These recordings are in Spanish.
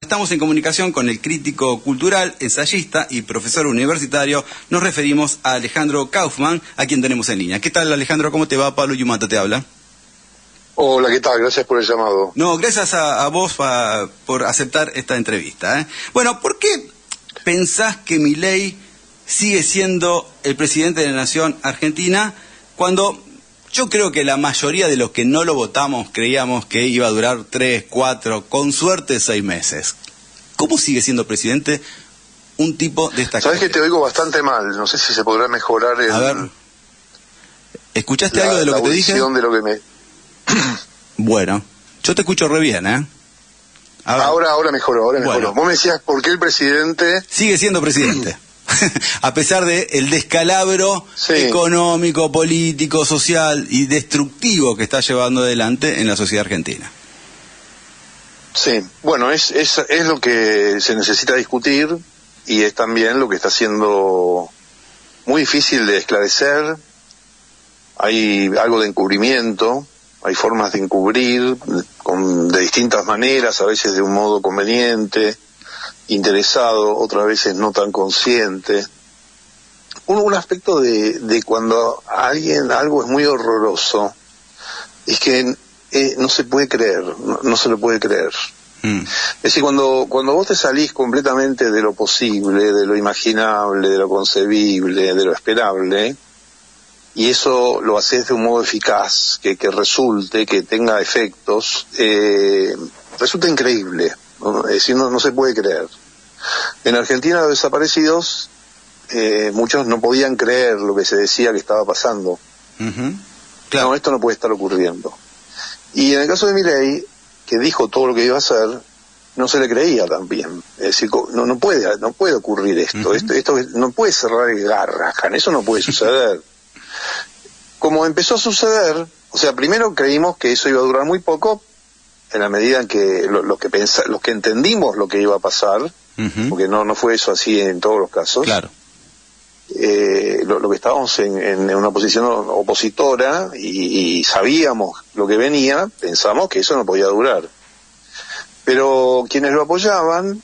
Estamos en comunicación con el crítico cultural, ensayista y profesor universitario. Nos referimos a Alejandro Kaufman, a quien tenemos en línea. ¿Qué tal, Alejandro? ¿Cómo te va? Pablo Yumata te habla. Hola, ¿qué tal? Gracias por el llamado. No, gracias a vos por aceptar esta entrevista. Bueno, ¿por qué pensás que Milei sigue siendo el presidente de la nación argentina cuando yo creo que la mayoría de los que no lo votamos creíamos que iba a durar 3, 4, con suerte 6 meses? ¿Cómo sigue siendo presidente un tipo de esta Sabes que te oigo bastante mal, no sé si se podrá mejorar A ver, ¿escuchaste algo de lo que te dije? De lo que me... Bueno, yo te escucho re bien, Ahora mejoró, Bueno. Vos me decías, ¿por qué el presidente...? Sigue siendo presidente. A pesar de el descalabro económico, político, social y destructivo que está llevando adelante en la sociedad argentina. Sí, bueno, es lo que se necesita discutir y es también lo que está siendo muy difícil de esclarecer. Hay algo de encubrimiento, hay formas de encubrir de distintas maneras, a veces de un modo conveniente, interesado, otras veces no tan consciente. Un aspecto de cuando algo es muy horroroso es que no se puede creer, no se lo puede creer. Es decir, cuando vos te salís completamente de lo posible, de lo imaginable, de lo concebible, de lo esperable, y eso lo haces de un modo eficaz, que resulte, que tenga efectos, resulta increíble, ¿no? Es decir, no se puede creer. En Argentina, los desaparecidos, muchos no podían creer lo que se decía que estaba pasando. Claro. No, esto no puede estar ocurriendo. Y en el caso de Milei, que dijo todo lo que iba a hacer, no se le creía también. Es decir, no puede ocurrir esto. Esto no puede cerrar el Garrahan, eso no puede suceder. Como empezó a suceder, o sea, primero creímos que eso iba a durar muy poco, en la medida en que los que entendimos lo que iba a pasar, porque no fue eso así en todos los casos. Claro. Lo que estábamos en una posición opositora y sabíamos lo que venía, pensamos que eso no podía durar. Pero quienes lo apoyaban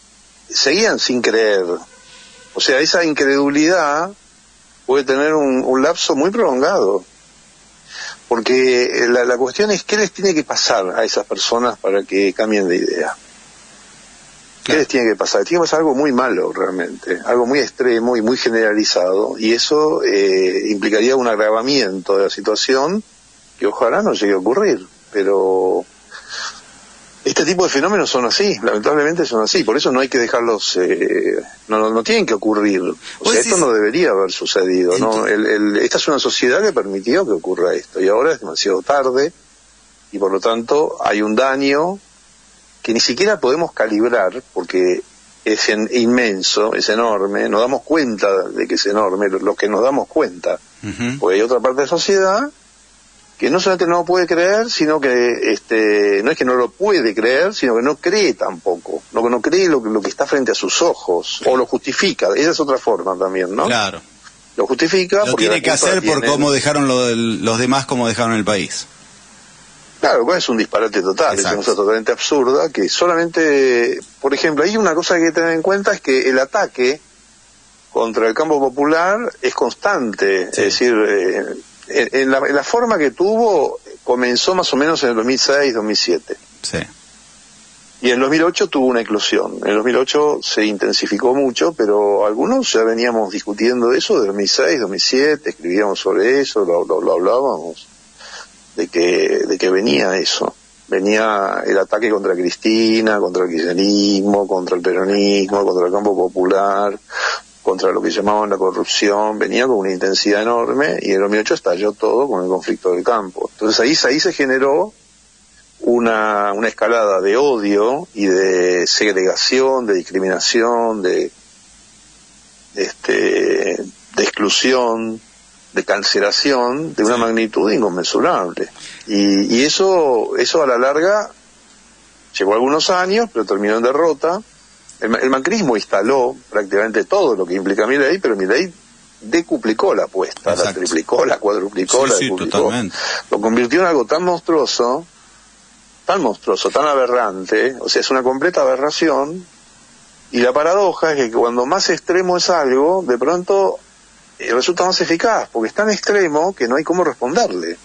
seguían sin creer. O sea, esa incredulidad puede tener un lapso muy prolongado. Porque la cuestión es qué les tiene que pasar a esas personas para que cambien de idea. ¿Qué les tiene que pasar? Tiene que pasar algo muy malo realmente, algo muy extremo y muy generalizado, y eso implicaría un agravamiento de la situación que ojalá no llegue a ocurrir, pero este tipo de fenómenos son así, lamentablemente son así, por eso no hay que dejarlos, no tienen que ocurrir, o sea, esto no debería haber sucedido, ¿no? Esta es una sociedad que permitió que ocurra esto, y ahora es demasiado tarde, y por lo tanto hay un daño que ni siquiera podemos calibrar, porque es inmenso, es enorme, nos damos cuenta de que es enorme, los que nos damos cuenta, porque hay otra parte de la sociedad que no solamente no lo puede creer, sino que no es que no lo puede creer, sino que no cree tampoco, no cree lo que está frente a sus ojos, o lo justifica, esa es otra forma también, ¿no? Claro. Lo justifica. Lo tiene que hacer por cómo dejaron los demás, cómo dejaron el país. Claro, es un disparate total, es una cosa totalmente absurda, que solamente, por ejemplo, hay una cosa que hay que tener en cuenta, es que el ataque contra el campo popular es constante, es decir, en la forma que tuvo, comenzó más o menos en el 2006, 2007. Sí. Y en el 2008 tuvo una eclosión. En el 2008 se intensificó mucho, pero algunos ya veníamos discutiendo de eso, de 2006, 2007, escribíamos sobre eso, lo hablábamos. De que venía eso, venía el ataque contra Cristina, contra el kirchnerismo, contra el peronismo, contra el campo popular, contra lo que llamaban la corrupción, venía con una intensidad enorme, y en el 2008 estalló todo con el conflicto del campo. Entonces ahí se generó una escalada de odio y de segregación, de discriminación, de exclusión, de cancelación de una magnitud inconmensurable. Y eso a la larga llevó algunos años, pero terminó en derrota. El macrismo instaló prácticamente todo lo que implica Milei, pero Milei decuplicó la apuesta. Exacto. La triplicó, la cuadruplicó, la duplicó. Totalmente. Lo convirtió en algo tan monstruoso, tan aberrante, o sea, es una completa aberración, Y la paradoja es que cuando más extremo es algo, de pronto resulta más eficaz, porque es tan extremo que no hay cómo responderle.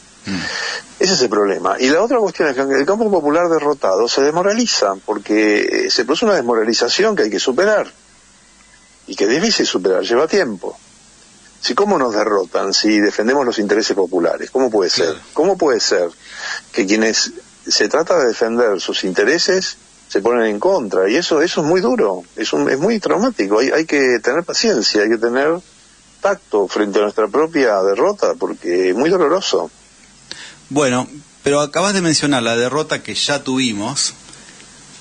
Ese es el problema. Y la otra cuestión es que el campo popular derrotado se desmoraliza, porque se produce una desmoralización que hay que superar, y que es difícil superar, lleva tiempo. Si cómo nos derrotan, si defendemos los intereses populares, ¿cómo puede ser? Claro. ¿Cómo puede ser que quienes se trata de defender sus intereses se ponen en contra? Y eso es muy duro, es muy traumático. Hay que tener paciencia, hay que tener tacto frente a nuestra propia derrota, porque es muy doloroso. Bueno, pero acabas de mencionar la derrota que ya tuvimos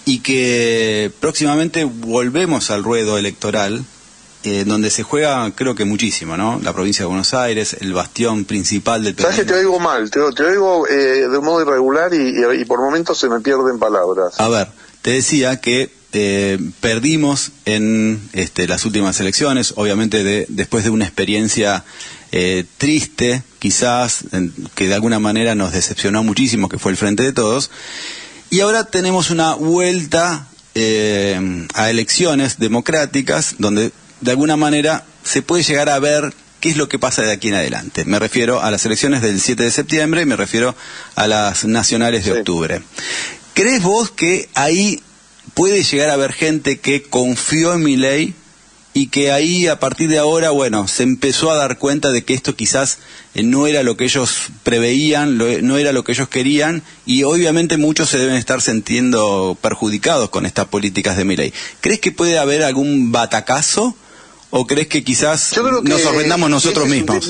y que próximamente volvemos al ruedo electoral, donde se juega, creo que muchísimo, ¿no? La provincia de Buenos Aires, el bastión principal del peronismo. ¿Sabes que te oigo mal? Te oigo de un modo irregular y por momentos se me pierden palabras. A ver, te decía que perdimos en las últimas elecciones, obviamente después de una experiencia triste, quizás, que de alguna manera nos decepcionó muchísimo, que fue el Frente de Todos, y ahora tenemos una vuelta a elecciones democráticas, donde de alguna manera se puede llegar a ver qué es lo que pasa de aquí en adelante. Me refiero a las elecciones del 7 de septiembre y me refiero a las nacionales de octubre. ¿Crees vos que ahí puede llegar a haber gente que confió en Milei y que ahí a partir de ahora, bueno, se empezó a dar cuenta de que esto quizás no era lo que ellos preveían, no era lo que ellos querían, y obviamente muchos se deben estar sintiendo perjudicados con estas políticas de Milei? ¿Crees que puede haber algún batacazo o crees que quizás nos sorprendamos nosotros mismos?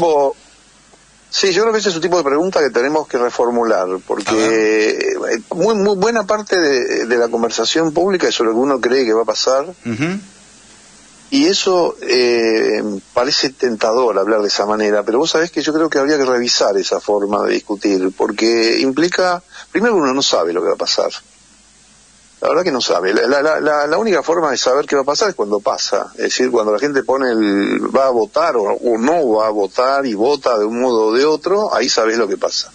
Sí, yo creo que ese es un tipo de pregunta que tenemos que reformular, porque muy buena parte de la conversación pública es sobre lo que uno cree que va a pasar. Y eso parece tentador hablar de esa manera, pero vos sabés que yo creo que habría que revisar esa forma de discutir, porque implica, primero, uno no sabe lo que va a pasar. La verdad que no sabe. La única forma de saber qué va a pasar es cuando pasa. Es decir, cuando la gente va a votar o no va a votar y vota de un modo o de otro, ahí sabés lo que pasa.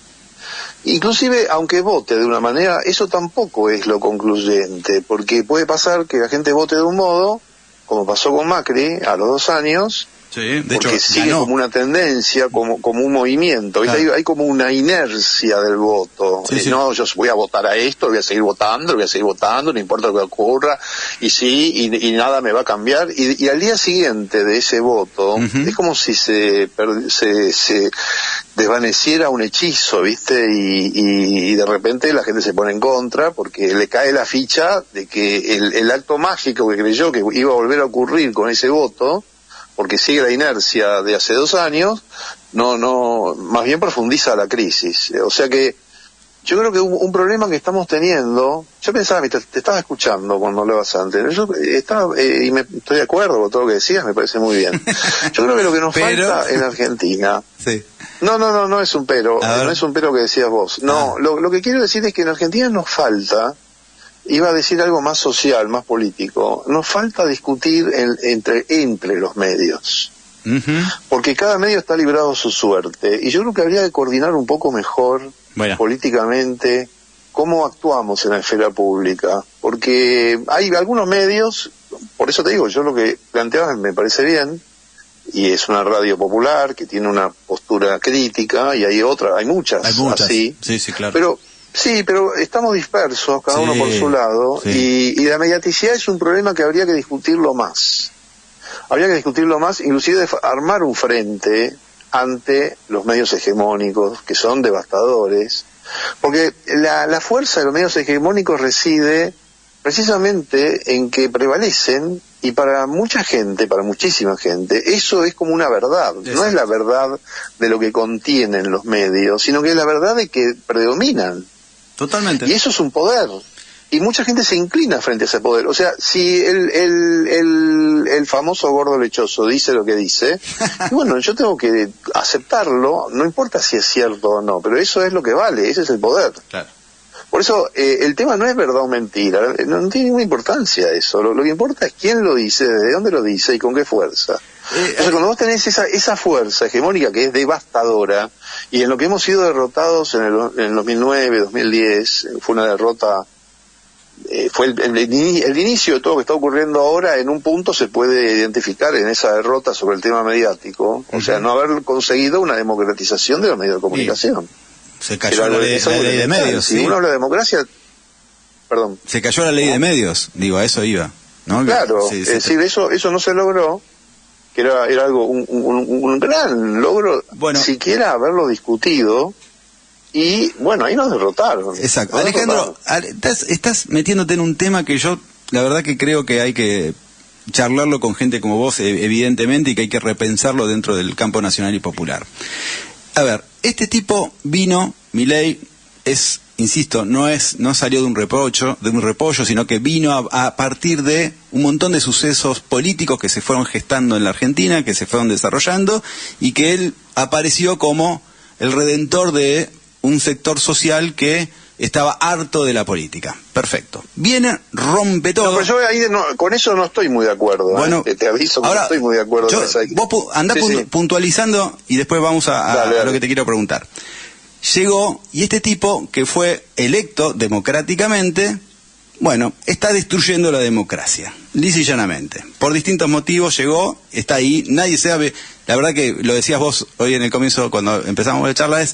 Inclusive, aunque vote de una manera, eso tampoco es lo concluyente, porque puede pasar que la gente vote de un modo, como pasó con Macri a los 2 años, sí, de porque hecho, sigue como una tendencia, como un movimiento, claro. Hay como una inercia del voto. Sí, sí. No, yo voy a votar a esto, voy a seguir votando, no importa lo que ocurra, y sí, y nada me va a cambiar. Y al día siguiente de ese voto, es como si se desvaneciera un hechizo, ¿viste? Y de repente la gente se pone en contra, porque le cae la ficha de que el acto mágico que creyó que iba a volver a ocurrir con ese voto, porque sigue la inercia de hace 2 años, más bien profundiza la crisis. O sea que yo creo que un problema que estamos teniendo, yo pensaba, te estaba escuchando cuando hablabas antes, y estoy de acuerdo con todo lo que decías, me parece muy bien. Yo creo que lo que nos falta en Argentina, sí. No es un pero, no es un pero que decías vos. No, lo que quiero decir es que en Argentina nos falta, iba a decir algo más social, más político, nos falta discutir entre los medios. Porque cada medio está librado a su suerte, y yo creo que habría que coordinar un poco mejor políticamente cómo actuamos en la esfera pública, porque hay algunos medios, por eso te digo, yo lo que planteaba me parece bien, y es una radio popular que tiene una postura crítica, y hay muchas así, sí, claro. Pero estamos dispersos, cada uno por su lado, y la mediaticidad es un problema que habría que discutirlo más. Habría que discutirlo más, inclusive armar un frente ante los medios hegemónicos, que son devastadores, porque la fuerza de los medios hegemónicos reside precisamente en que prevalecen, y para mucha gente, para muchísima gente, eso es como una verdad. No es la verdad de lo que contienen los medios, sino que es la verdad de que predominan. Totalmente. Y eso es un poder. Y mucha gente se inclina frente a ese poder. O sea, si el famoso gordo lechoso dice lo que dice, y bueno, yo tengo que aceptarlo, no importa si es cierto o no, pero eso es lo que vale, ese es el poder. Claro. Por eso el tema no es verdad o mentira, no tiene ninguna importancia eso. Lo que importa es quién lo dice, desde dónde lo dice y con qué fuerza. O sea, cuando vos tenés esa fuerza hegemónica que es devastadora, y en lo que hemos sido derrotados en el 2009, 2010, fue una derrota fue el inicio de todo lo que está ocurriendo ahora. En un punto se puede identificar en esa derrota sobre el tema mediático, o sea, no haber conseguido una democratización de los medios de comunicación. Se cayó la ley de medios. Si uno habla de democracia, perdón. Se cayó la ley de medios, digo, a eso iba, ¿no? Claro, es decir, eso no se logró, que era algo, un gran logro, bueno, siquiera haberlo discutido. Y bueno, ahí nos derrotaron. Exacto. Alejandro, estás metiéndote en un tema que yo, la verdad que creo que hay que charlarlo con gente como vos, evidentemente, y que hay que repensarlo dentro del campo nacional y popular. A ver, este tipo vino, Milei, insisto, no salió de un repollo, sino que vino a partir de un montón de sucesos políticos que se fueron gestando en la Argentina, que se fueron desarrollando, y que él apareció como el redentor de un sector social que estaba harto de la política. Perfecto. Viene, rompe todo. No, pero yo ahí con eso no estoy muy de acuerdo. Bueno, te aviso que ahora, no estoy muy de acuerdo con esa. Vos andá puntualizando y después vamos a lo que te quiero preguntar. Llegó, y este tipo, que fue electo democráticamente, bueno, está destruyendo la democracia, lisa y llanamente. Por distintos motivos llegó, está ahí, nadie sabe. La verdad que lo decías vos hoy en el comienzo, cuando empezamos la charla,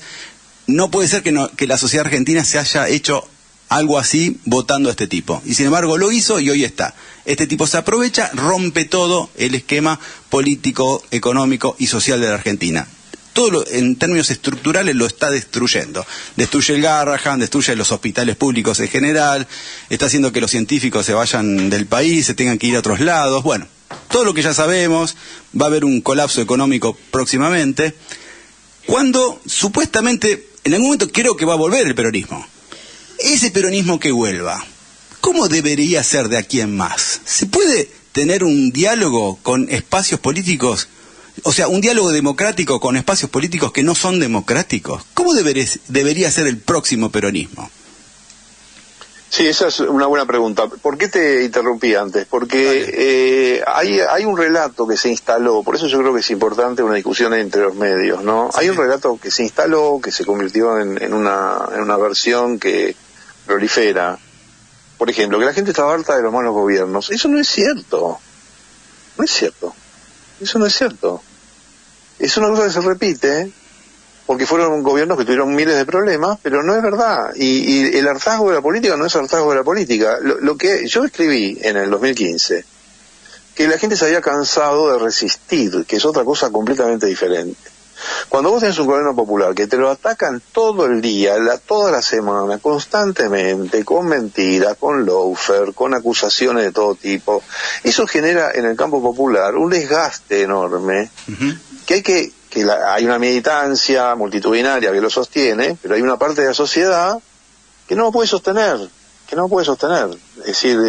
no puede ser que la sociedad argentina se haya hecho algo así votando a este tipo. Y sin embargo lo hizo y hoy está. Este tipo se aprovecha, rompe todo el esquema político, económico y social de la Argentina. Todo en términos estructurales lo está destruyendo. Destruye el Garrahan, destruye los hospitales públicos en general, está haciendo que los científicos se vayan del país, se tengan que ir a otros lados. Bueno, todo lo que ya sabemos, va a haber un colapso económico próximamente, cuando supuestamente en algún momento creo que va a volver el peronismo. Ese peronismo que vuelva, ¿cómo debería ser de aquí en más? ¿Se puede tener un diálogo con espacios políticos? O sea, un diálogo democrático con espacios políticos que no son democráticos. ¿Cómo debería ser el próximo peronismo? Sí, esa es una buena pregunta. ¿Por qué te interrumpí antes? Porque hay un relato que se instaló, por eso yo creo que es importante una discusión entre los medios, ¿no? Sí. Hay un relato que se instaló, que se convirtió en una versión que prolifera. Por ejemplo, que la gente estaba harta de los malos gobiernos. Eso no es cierto. No es cierto. Eso no es cierto. Es una cosa que se repite, porque fueron gobiernos que tuvieron miles de problemas, pero no es verdad. Y el hartazgo de la política no es hartazgo de la política. Lo que yo escribí en el 2015, que la gente se había cansado de resistir, que es otra cosa completamente diferente. Cuando vos tenés un gobierno popular que te lo atacan todo el día, toda la semana, constantemente, con mentiras, con lawfare, con acusaciones de todo tipo, eso genera en el campo popular un desgaste enorme, que hay una militancia multitudinaria que lo sostiene, pero hay una parte de la sociedad que no lo puede sostener, Es decir,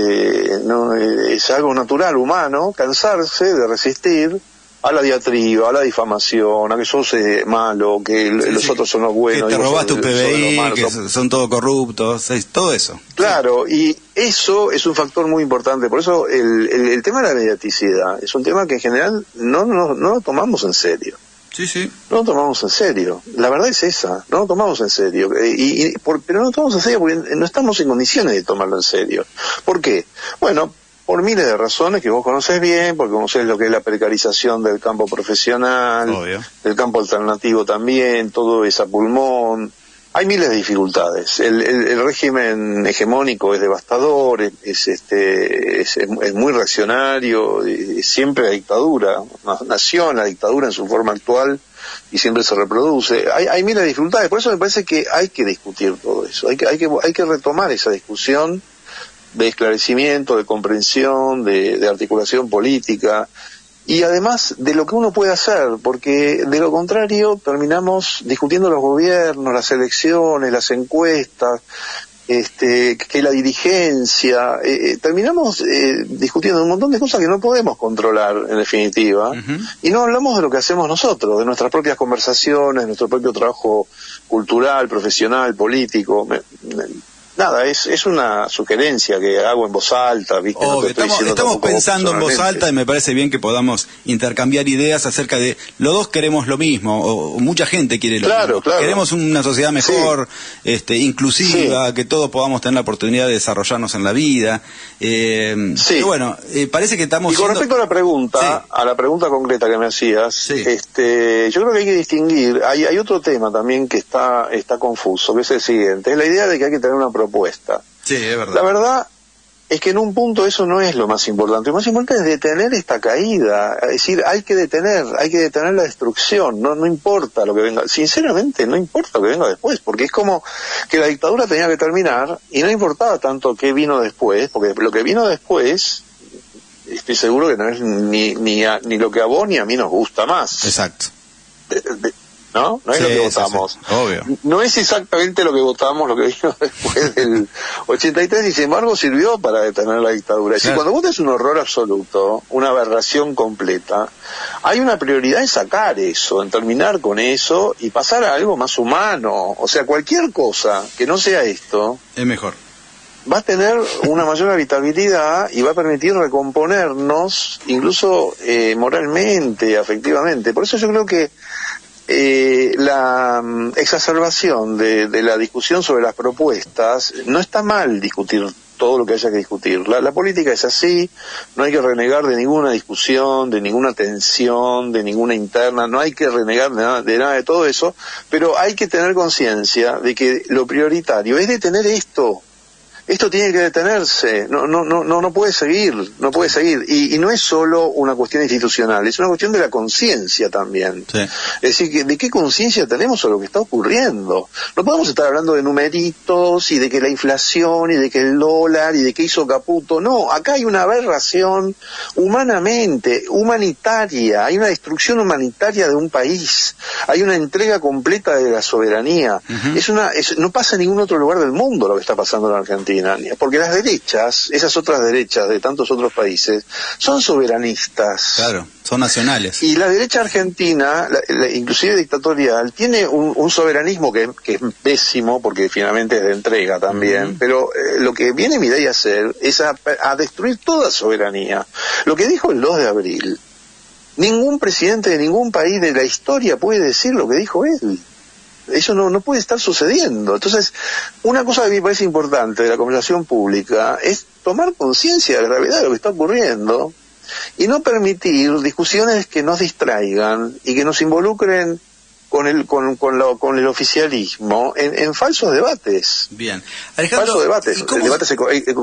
es algo natural, humano, cansarse de resistir a la diatriba, a la difamación, a que sos malo, que los otros son los buenos. Que te robás tu PBI, que son todos corruptos, todo eso. Claro, y eso es un factor muy importante. Por eso el tema de la mediaticidad es un tema que en general no lo tomamos en serio. Sí. No lo tomamos en serio. La verdad es esa, no lo tomamos en serio. Pero no lo tomamos en serio porque no estamos en condiciones de tomarlo en serio. ¿Por qué? Bueno, por miles de razones que vos conocés bien, porque conocés lo que es la precarización del campo profesional, obvio, del campo alternativo también, todo es a pulmón. Hay miles de dificultades. El régimen hegemónico es devastador, es muy reaccionario, siempre la dictadura, nació en la dictadura en su forma actual y siempre se reproduce. Hay miles de dificultades, por eso me parece que hay que discutir todo eso, hay que retomar esa discusión de esclarecimiento, de comprensión, de articulación política, y además de lo que uno puede hacer, porque de lo contrario terminamos discutiendo los gobiernos, las elecciones, las encuestas, que la dirigencia, terminamos discutiendo un montón de cosas que no podemos controlar en definitiva, y no hablamos de lo que hacemos nosotros, de nuestras propias conversaciones, de nuestro propio trabajo cultural, profesional, político. nada, es una sugerencia que hago en voz alta, ¿viste? No estamos pensando en voz alta y me parece bien que podamos intercambiar ideas acerca de los dos queremos lo mismo, o mucha gente quiere lo mismo. Claro. Queremos una sociedad mejor, inclusiva, que todos podamos tener la oportunidad de desarrollarnos en la vida. Pero bueno, parece que estamos... Y con respecto a la pregunta concreta que me hacías, yo creo que hay que distinguir, hay otro tema también que está confuso, que es el siguiente, es la idea de que hay que tener una propuesta. Sí, es verdad. La verdad es que en un punto eso no es lo más importante. Lo más importante es detener esta caída. Es decir, hay que detener la destrucción. No importa lo que venga. Sinceramente, no importa lo que venga después, porque es como que la dictadura tenía que terminar y no importaba tanto qué vino después, porque lo que vino después, estoy seguro que no es ni lo que a vos ni a mí nos gusta más. Exacto. ¿No? No es lo que votamos. Obvio. No es exactamente lo que votamos, lo que vino después del 83, y sin embargo sirvió para detener la dictadura. Es decir, cuando vos tenés un horror absoluto, una aberración completa, hay una prioridad en sacar eso, en terminar con eso y pasar a algo más humano. O sea, cualquier cosa que no sea esto es mejor. Va a tener una mayor habitabilidad y va a permitir recomponernos, incluso moralmente, afectivamente. Por eso yo creo que la exacerbación de la discusión sobre las propuestas, no está mal discutir todo lo que haya que discutir. La política es así, no hay que renegar de ninguna discusión, de ninguna tensión, de ninguna interna, no hay que renegar de nada de todo eso, pero hay que tener conciencia de que lo prioritario es detener esto. Esto tiene que detenerse, no puede seguir, y no es solo una cuestión institucional, es una cuestión de la conciencia también. Sí. Es decir, ¿de qué conciencia tenemos sobre lo que está ocurriendo? No podemos estar hablando de numeritos y de que la inflación y de que el dólar y de que hizo Caputo. No, acá hay una aberración humanitaria, hay una destrucción humanitaria de un país, hay una entrega completa de la soberanía. No pasa en ningún otro lugar del mundo lo que está pasando en Argentina. Porque las derechas, esas otras derechas de tantos otros países, son soberanistas. Claro, son nacionales. Y la derecha argentina, inclusive dictatorial, tiene un soberanismo que es pésimo, porque finalmente es de entrega también, pero lo que viene Milei a hacer es a destruir toda soberanía. Lo que dijo el 2 de abril, ningún presidente de ningún país de la historia puede decir lo que dijo él. Eso no puede estar sucediendo. Entonces, una cosa que me parece importante de la conversación pública es tomar conciencia de la gravedad de lo que está ocurriendo y no permitir discusiones que nos distraigan y que nos involucren con el oficialismo en falsos debates. Bien. Alejandro, falsos debates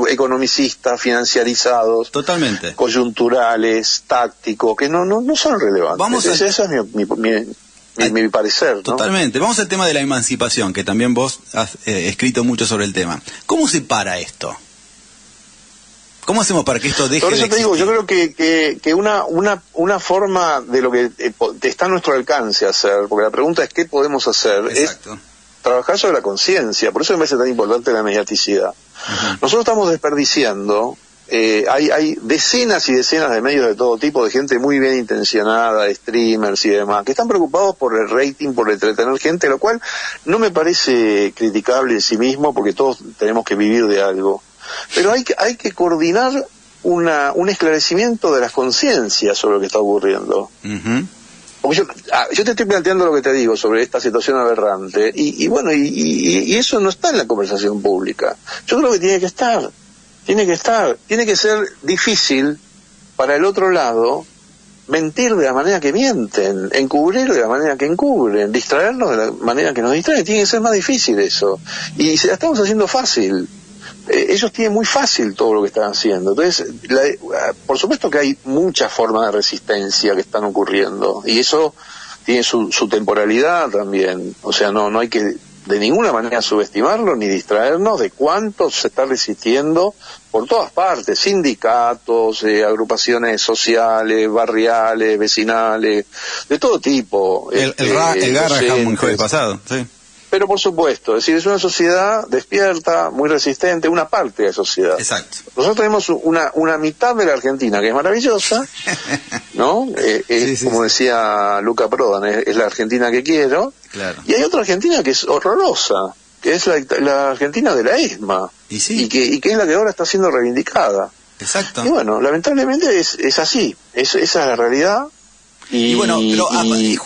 economicistas, financiarizados, totalmente, coyunturales, tácticos, que no son relevantes. Eso es mi parecer, ¿no? Totalmente. Vamos al tema de la emancipación, que también vos has escrito mucho sobre el tema. ¿Cómo se para esto? ¿Cómo hacemos para que esto deje de existir? Por eso te digo, yo creo que una forma de lo que está a nuestro alcance hacer, porque la pregunta es ¿qué podemos hacer? Exacto. Es trabajar sobre la conciencia. Por eso me parece tan importante la mediaticidad. Nosotros estamos desperdiciando. Hay decenas y decenas de medios de todo tipo, de gente muy bien intencionada, streamers y demás, que están preocupados por el rating, por entretener gente, lo cual no me parece criticable en sí mismo, porque todos tenemos que vivir de algo. Pero hay que coordinar un esclarecimiento de las conciencias sobre lo que está ocurriendo. Porque yo te estoy planteando lo que te digo sobre esta situación aberrante, y eso no está en la conversación pública. Yo creo que tiene que estar. Tiene que ser difícil para el otro lado mentir de la manera que mienten, encubrir de la manera que encubren, distraernos de la manera que nos distraen. Tiene que ser más difícil eso. Y se la estamos haciendo fácil. Ellos tienen muy fácil todo lo que están haciendo. Entonces, por supuesto que hay muchas formas de resistencia que están ocurriendo. Y eso tiene su temporalidad también. O sea, no hay que de ninguna manera subestimarlo ni distraernos de cuánto se está resistiendo por todas partes, sindicatos, agrupaciones sociales, barriales, vecinales, de todo tipo. El Garrahan el jueves pasado, sí. Pero por supuesto, es decir, es una sociedad despierta, muy resistente, una parte de la sociedad. Exacto. Nosotros tenemos una mitad de la Argentina que es maravillosa, ¿no? Como decía Luca Prodan, es la Argentina que quiero. Claro. Y hay otra Argentina que es horrorosa. que es la Argentina de la ESMA, y sí, y que es la que ahora está siendo reivindicada. exacto. Y bueno, lamentablemente es así, esa es la realidad. Y bueno, pero,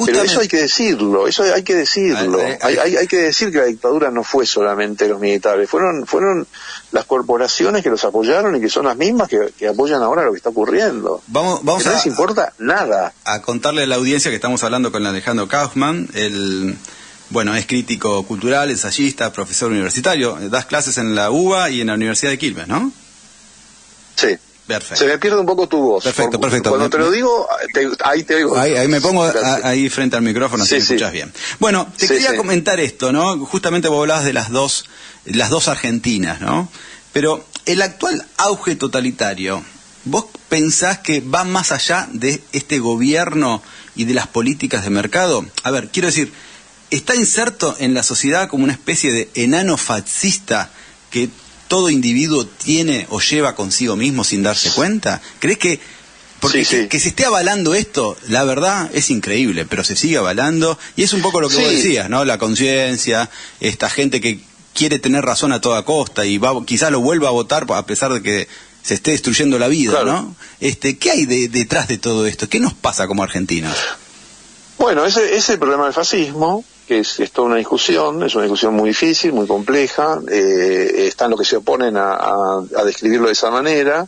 pero eso hay que decirlo, hay que decirlo. Hay que decir que la dictadura no fue solamente los militares, fueron las corporaciones que los apoyaron y que son las mismas que apoyan ahora lo que está ocurriendo. Vamos que no les importa nada. A contarle a la audiencia que estamos hablando con Alejandro Kaufman, es crítico cultural, ensayista, profesor universitario, das clases en la UBA y en la Universidad de Quilmes, ¿no? Sí. Perfecto. Se me pierde un poco tu voz. Perfecto. Cuando te lo digo, ahí te oigo. Ahí me pongo ahí frente al micrófono, si me escuchas bien. Bueno, te quería comentar esto, ¿no? Justamente vos hablabas de las dos Argentinas, ¿no? Pero el actual auge totalitario, ¿vos pensás que va más allá de este gobierno y de las políticas de mercado? A ver, quiero decir, ¿está inserto en la sociedad como una especie de enano fascista que todo individuo tiene o lleva consigo mismo sin darse cuenta? ¿Crees que porque que se esté avalando esto, la verdad es increíble, pero se sigue avalando y es un poco lo que vos decías, ¿no? La conciencia, esta gente que quiere tener razón a toda costa y quizás lo vuelva a votar a pesar de que se esté destruyendo la vida, claro, ¿no? ¿Qué hay detrás de todo esto? ¿Qué nos pasa como argentinos? Bueno, ese es el problema del fascismo, que es toda una discusión, es una discusión muy difícil, muy compleja, están los que se oponen a describirlo de esa manera,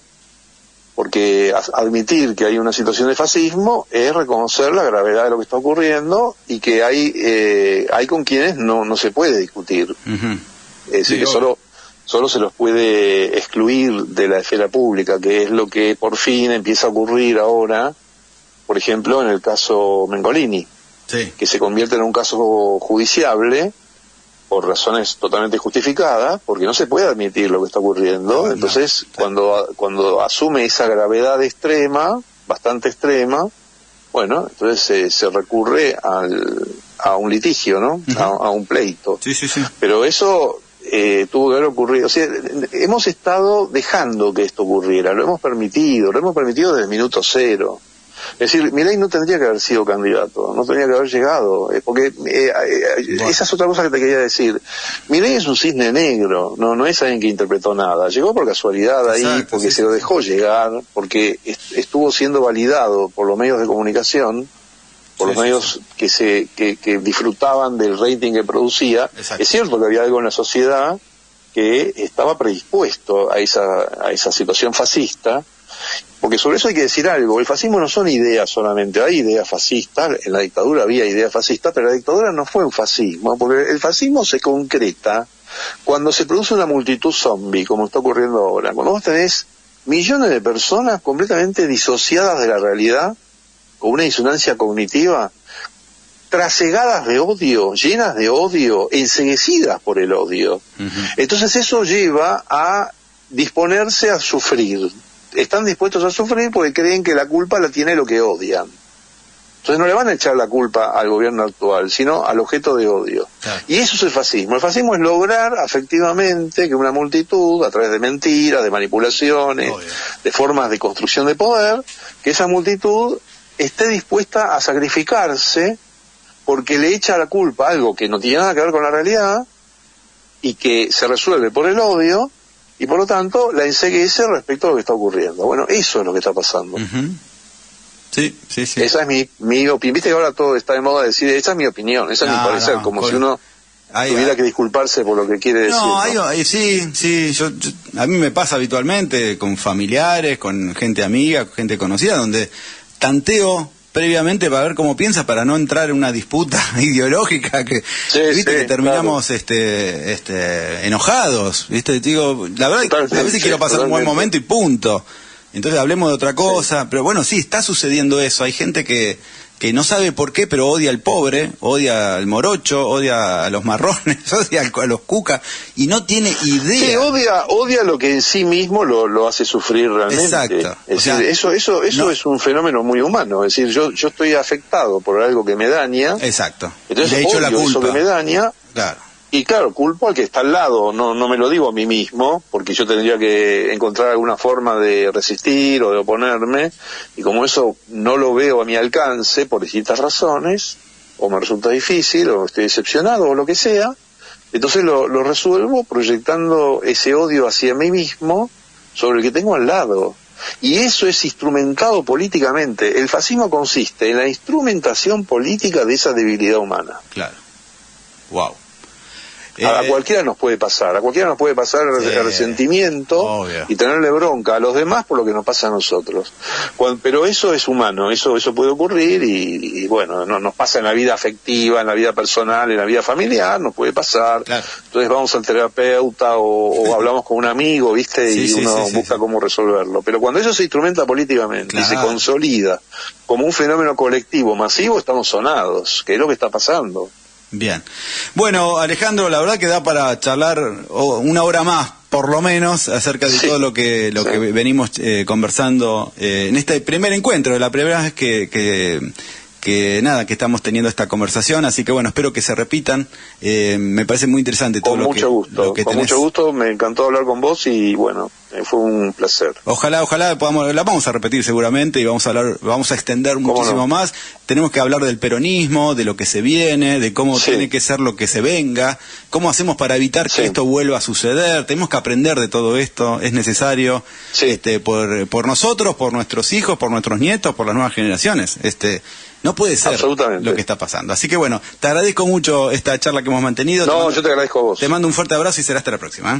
porque admitir que hay una situación de fascismo es reconocer la gravedad de lo que está ocurriendo y que hay con quienes no se puede discutir. Uh-huh. Es decir, que solo se los puede excluir de la esfera pública, que es lo que por fin empieza a ocurrir ahora, por ejemplo, en el caso Mengolini, que se convierte en un caso judiciable por razones totalmente justificadas, porque no se puede admitir lo que está ocurriendo. Entonces, cuando asume esa gravedad extrema, bastante extrema, bueno, entonces se recurre a un litigio, ¿no? Uh-huh. A un pleito. Sí. Pero eso tuvo que haber ocurrido. O sea, hemos estado dejando que esto ocurriera, lo hemos permitido desde el minuto cero. Es decir, Milei no tendría que haber sido candidato, no tendría que haber llegado, porque esa es otra cosa que te quería decir. Milei es un cisne negro, no es alguien que interpretó nada, llegó por casualidad ahí, porque se lo dejó llegar, porque estuvo siendo validado por los medios de comunicación, por los medios que disfrutaban del rating que producía. Exacto. Es cierto que había algo en la sociedad que estaba predispuesto a esa situación fascista. Porque sobre eso hay que decir algo, el fascismo no son ideas solamente, hay ideas fascistas, en la dictadura había ideas fascistas, pero la dictadura no fue un fascismo, porque el fascismo se concreta cuando se produce una multitud zombie, como está ocurriendo ahora, cuando vos tenés millones de personas completamente disociadas de la realidad, con una disonancia cognitiva, trasegadas de odio, llenas de odio, enceguecidas por el odio. Uh-huh. Entonces eso lleva a disponerse a sufrir. Están dispuestos a sufrir porque creen que la culpa la tiene lo que odian. Entonces no le van a echar la culpa al gobierno actual, sino al objeto de odio. Claro. Y eso es el fascismo. El fascismo es lograr efectivamente que una multitud, a través de mentiras, de manipulaciones, de formas de construcción de poder, que esa multitud esté dispuesta a sacrificarse porque le echa la culpa a algo que no tiene nada que ver con la realidad y que se resuelve por el odio, y por lo tanto la enceguece respecto a lo que está ocurriendo. Bueno, eso es lo que está pasando. Uh-huh. Sí. Esa es mi opinión. Viste que ahora todo está de moda decir, esa es mi opinión, esa es mi parecer, como si uno tuviera que disculparse por lo que quiere decir. A mí me pasa habitualmente con familiares, con gente amiga, con gente conocida, donde tanteo previamente para ver cómo piensa, para no entrar en una disputa ideológica que que terminamos enojados, ¿viste? Digo, la verdad, a veces quiero pasar un buen momento y punto. Entonces hablemos de otra cosa, pero bueno, sí, está sucediendo eso. Hay gente que no sabe por qué, pero odia al pobre, odia al morocho, odia a los marrones, odia a los cucas, y no tiene idea. Sí, odia lo que en sí mismo lo hace sufrir realmente. Exacto. Es decir, eso es un fenómeno muy humano. Es decir, yo estoy afectado por algo que me daña. Exacto. Entonces odio la culpa. Eso que me daña. Claro. Y claro, culpo al que está al lado, no me lo digo a mí mismo, porque yo tendría que encontrar alguna forma de resistir o de oponerme, y como eso no lo veo a mi alcance por distintas razones, o me resulta difícil, o estoy decepcionado, o lo que sea, Entonces lo resuelvo proyectando ese odio hacia mí mismo sobre el que tengo al lado. Y eso es instrumentado políticamente. El fascismo consiste en la instrumentación política de esa debilidad humana. Claro. Wow. A cualquiera nos puede pasar, el resentimiento obvio. Y tenerle bronca a los demás por lo que nos pasa a nosotros. Pero eso es humano, eso puede ocurrir y bueno, nos pasa en la vida afectiva, en la vida personal, en la vida familiar, nos puede pasar. Claro. Entonces vamos al terapeuta o hablamos con un amigo, ¿viste? Sí, y uno busca cómo resolverlo. Pero cuando eso se instrumenta políticamente y se consolida como un fenómeno colectivo masivo, estamos sonados, que es lo que está pasando. Bien. Bueno, Alejandro, la verdad que da para charlar una hora más, por lo menos, acerca de todo lo que venimos conversando en este primer encuentro, la primera vez que estamos teniendo esta conversación, así que bueno, espero que se repitan. Me parece muy interesante todo lo que tenés. Con mucho gusto, me encantó hablar con vos y bueno, fue un placer. Ojalá la vamos a repetir seguramente y vamos a extender muchísimo más. Tenemos que hablar del peronismo, de lo que se viene, de cómo tiene que ser lo que se venga, cómo hacemos para evitar que esto vuelva a suceder. Tenemos que aprender de todo esto, es necesario por nosotros, por nuestros hijos, por nuestros nietos, por las nuevas generaciones. No puede ser lo que está pasando. Así que bueno, te agradezco mucho esta charla que hemos mantenido. Yo te agradezco a vos. Te mando un fuerte abrazo y será hasta la próxima.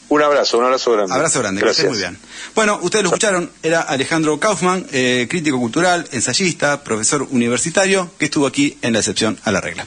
Un abrazo grande. Abrazo grande, gracias. Que estés muy bien. Bueno, ustedes lo escucharon, era Alejandro Kaufman, crítico cultural, ensayista, profesor universitario, que estuvo aquí en La Excepción a la Regla.